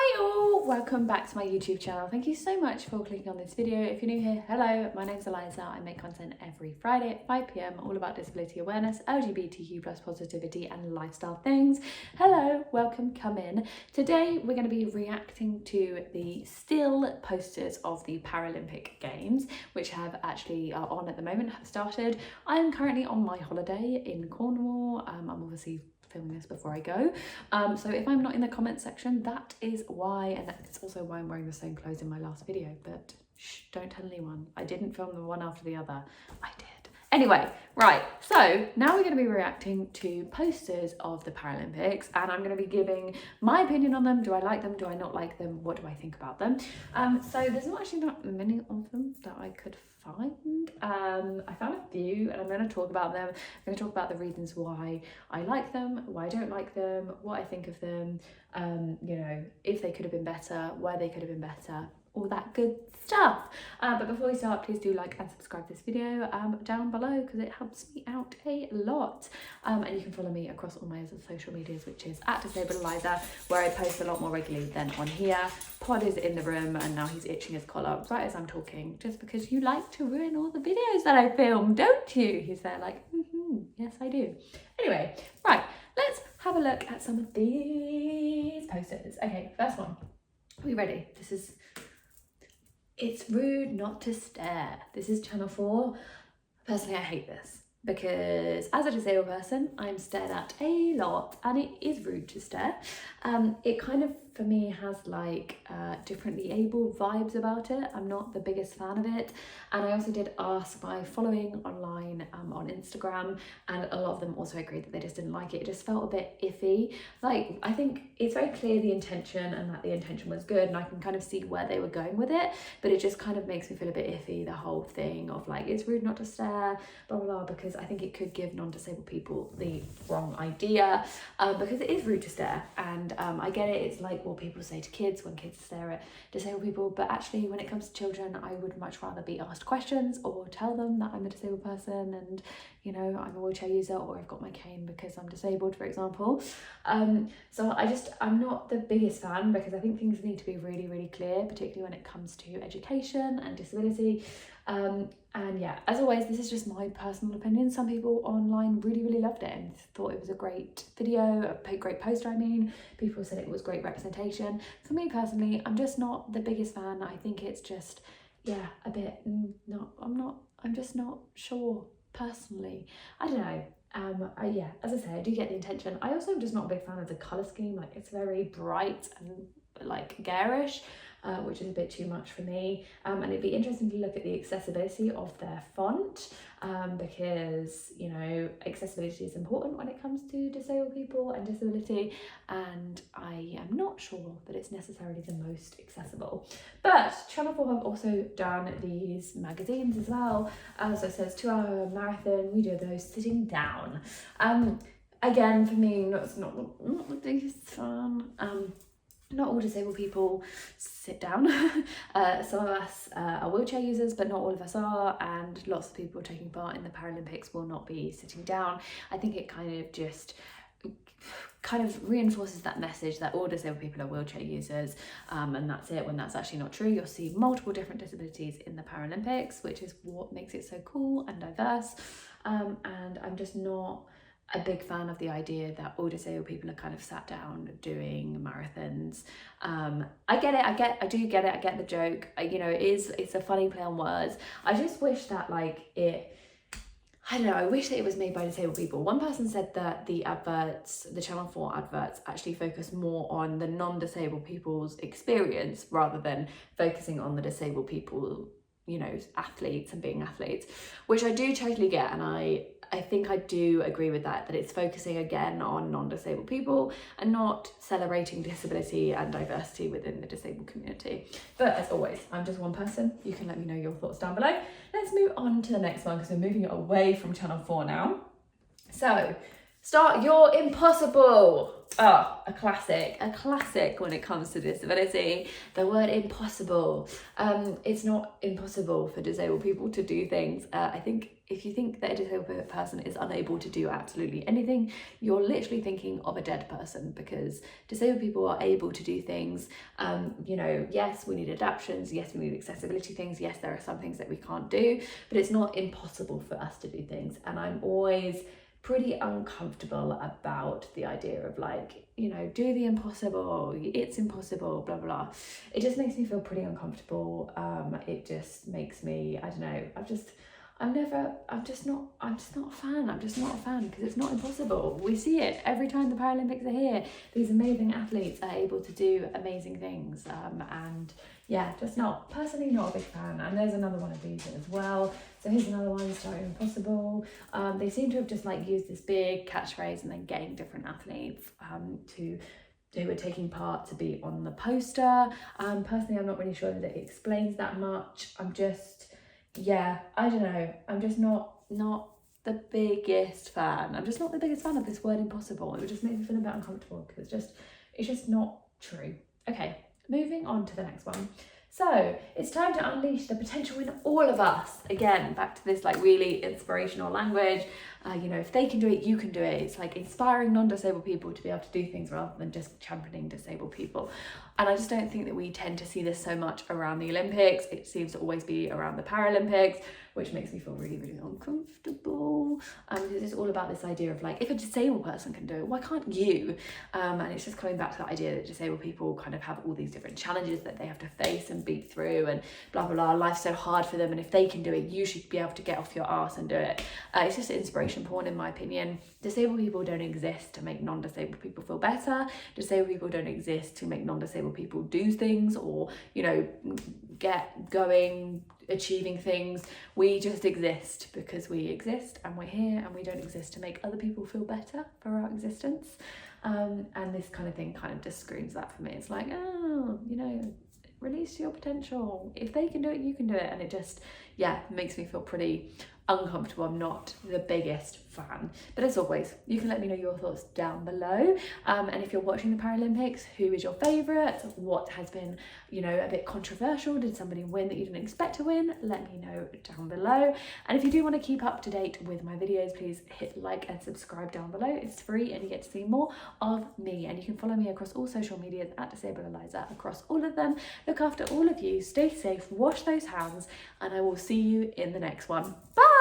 Hi all, welcome back to my YouTube channel. Thank you so much for clicking on this video. If you're new here, hello, my name's Eliza. I make content every Friday at 5 p.m, all about disability awareness, LGBTQ+ positivity and lifestyle things. Hello, welcome, come in. Today we're going to be reacting to the still posters of the Paralympic Games, which are on at the moment, have started. I'm currently on my holiday in Cornwall. I'm obviously filming this before I go, so if I'm not in the comment section, that is why, and it's also why I'm wearing the same clothes in my last video, but shh, don't tell anyone. I didn't film the one after the other. I did. Anyway, right, so now we're going to be reacting to posters of the Paralympics, and I'm going to be giving my opinion on them. Do I like them? Do I not like them? What do I think about them? So there's actually not many of them that I could find. I found a few, and I'm going to talk about them. I'm going to talk about the reasons why I like them, why I don't like them, what I think of them, you know, if they could have been better, why they could have been better, all that good stuff. But before we start, please do like and subscribe to this video down below, because it helps me out a lot. And you can follow me across all my social medias, which is @DisabledEliza, where I post a lot more regularly than on here. Pod is in the room, and now he's itching his collar right as I'm talking, just because you like to ruin all the videos that I film, don't you? He's there like, yes I do. Anyway, right, let's have a look at some of these posters. Okay, first one. Are we ready? It's rude not to stare. This is Channel 4. Personally, I hate this because as a disabled person, I'm stared at a lot, and it is rude to stare. It kind of, for me, has like differently able vibes about it. I'm not the biggest fan of it. And I also did ask my following online on Instagram, and a lot of them also agreed that they just didn't like it. It just felt a bit iffy. Like, I think it's very clear the intention, and that the intention was good, and I can kind of see where they were going with it, but it just kind of makes me feel a bit iffy, the whole thing of like, it's rude not to stare, blah blah blah, because I think it could give non-disabled people the wrong idea, because it is rude to stare. And I get it, it's like what people say to kids when kids stare at disabled people, but actually when it comes to children, I would much rather be asked questions or tell them that I'm a disabled person and, you know, I'm a wheelchair user, or I've got my cane because I'm disabled, for example. So I'm not the biggest fan, because I think things need to be really, really clear, particularly when it comes to education and disability. And yeah, as always, this is just my personal opinion. Some people online really, really loved it and thought it was a great video, a great poster, I mean. People said it was great representation. For me personally, I'm just not the biggest fan. I think it's just, yeah, a bit, I'm just not sure personally. I don't know. Yeah, as I say, I do get the intention. I also am just not a big fan of the colour scheme. Like, it's very bright and like garish, which is a bit too much for me. And it'd be interesting to look at the accessibility of their font, because, you know, accessibility is important when it comes to disabled people and disability, and I am not sure that it's necessarily the most accessible. But Channel 4 have also done these magazines as well. So it says 2-hour marathon, we do those sitting down. Again, for me, it's not the biggest fan. Not all disabled people sit down. Some of us are wheelchair users, but not all of us are, and lots of people taking part in the Paralympics will not be sitting down. I think it kind of reinforces that message that all disabled people are wheelchair users, and that's it, when that's actually not true. You'll see multiple different disabilities in the Paralympics, which is what makes it so cool and diverse. And I'm just not a big fan of the idea that all disabled people are kind of sat down doing marathons. I get it, I do get it, I get the joke. You know, it's a funny play on words. I just wish that I don't know, I wish that it was made by disabled people. One person said that the adverts, the Channel 4 adverts, actually focus more on the non-disabled people's experience rather than focusing on the disabled people, you know, athletes and being athletes, which I do totally get, and I think I do agree with that it's focusing again on non-disabled people and not celebrating disability and diversity within the disabled community. But as always, I'm just one person. You can let me know your thoughts down below. Let's move on to the next one, because we're moving away from Channel 4 now. So, start your impossible. a classic when it comes to disability, the word impossible. It's not impossible for disabled people to do things. I think if you think that a disabled person is unable to do absolutely anything, you're literally thinking of a dead person, because disabled people are able to do things. You know, yes, we need adaptions, yes, we need accessibility things, yes, there are some things that we can't do, but it's not impossible for us to do things. And I'm always pretty uncomfortable about the idea of like, you know, do the impossible, it's impossible, blah blah blah. It just makes me feel pretty uncomfortable. It just makes me, I don't know, I'm just not a fan. I'm just not a fan, because it's not impossible. We see it every time the Paralympics are here. These amazing athletes are able to do amazing things. And yeah, just personally not a big fan. And there's another one of these as well. So here's another one, so impossible. They seem to have just like used this big catchphrase and then getting different athletes who were taking part to be on the poster. Personally, I'm not really sure that it explains that much. Yeah, I don't know. I'm just not the biggest fan. I'm just not the biggest fan of this word impossible. It would just make me feel a bit uncomfortable, because it's just not true. Okay, moving on to the next one. So it's time to unleash the potential in all of us. Again, back to this like really inspirational language. You know, if they can do it, you can do it. It's like inspiring non-disabled people to be able to do things rather than just championing disabled people. And I just don't think that we tend to see this so much around the Olympics. It seems to always be around the Paralympics, which makes me feel really, really uncomfortable. Because it's all about this idea of like, if a disabled person can do it, why can't you? And it's just coming back to that idea that disabled people kind of have all these different challenges that they have to face and beat through, and blah, blah, blah. Life's so hard for them, and if they can do it, you should be able to get off your arse and do it. It's just inspiration porn, in my opinion. Disabled people don't exist to make non-disabled people feel better. Disabled people don't exist to make non-disabled people do things or, you know, get going, achieving things. We just exist because we exist, and we're here, and we don't exist to make other people feel better for our existence. And this kind of thing kind of just screams that for me. It's like, oh, you know, release your potential. If they can do it, you can do it. And it just, yeah, makes me feel pretty uncomfortable. I'm not the biggest fan, but as always, you can let me know your thoughts down below. And if you're watching the Paralympics, who is your favourite? What has been, you know, a bit controversial? Did somebody win that you didn't expect to win? Let me know down below. And if you do want to keep up to date with my videos, please hit like and subscribe down below. It's free and you get to see more of me, and you can follow me across all social medias at Disabled Eliza, across all of them. Look after all of you, stay safe, wash those hands, and I will see you in the next one. Bye!